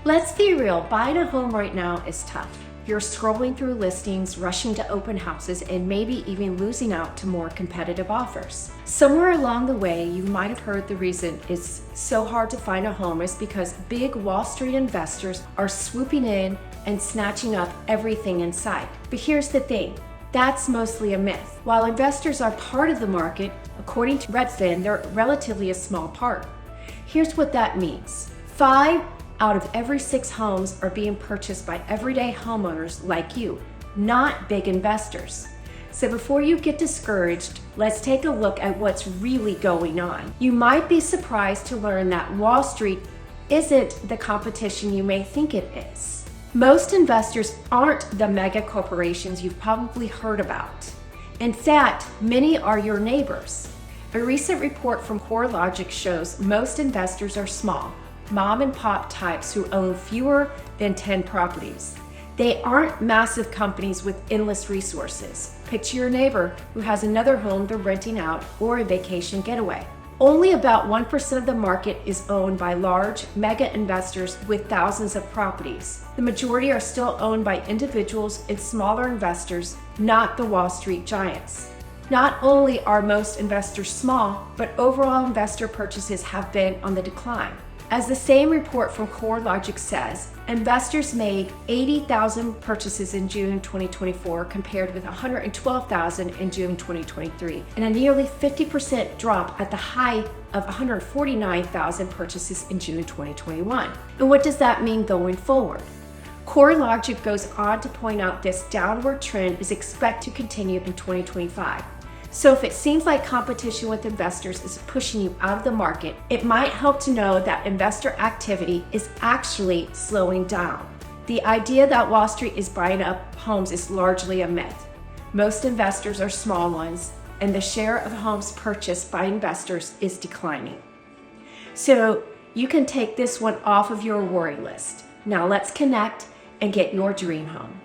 Let's be real, buying a home right now is tough. You're scrolling through listings, rushing to open houses, and maybe even losing out to more competitive offers. Somewhere along the way, you might have heard the reason it's so hard to find a home is because big Wall Street investors are swooping in and snatching up everything in sight. But here's the thing, that's mostly a myth. While investors are part of the market, according to Redfin, they're relatively a small part. Here's what that means. 5 out of every 6 homes are being purchased by everyday homeowners like you, not big investors. So before you get discouraged, let's take a look at what's really going on. You might be surprised to learn that Wall Street isn't the competition you may think it is. Most investors aren't the mega corporations you've probably heard about. In fact, many are your neighbors. A recent report from CoreLogic shows most investors are small, mom and pop types who own fewer than 10 properties. They aren't massive companies with endless resources. Picture your neighbor who has another home they're renting out or a vacation getaway. Only about 1% of the market is owned by large mega investors with thousands of properties. The majority are still owned by individuals and smaller investors, not the Wall Street giants. Not only are most investors small, but overall investor purchases have been on the decline. As the same report from CoreLogic says, investors made 80,000 purchases in June 2024 compared with 112,000 in June 2023, and a nearly 50% drop at the high of 149,000 purchases in June 2021. And what does that mean going forward? CoreLogic goes on to point out this downward trend is expected to continue in 2025. So if it seems like competition with investors is pushing you out of the market, it might help to know that investor activity is actually slowing down. The idea that Wall Street is buying up homes is largely a myth. Most investors are small ones, and the share of homes purchased by investors is declining. So you can take this one off of your worry list. Now let's connect and get your dream home.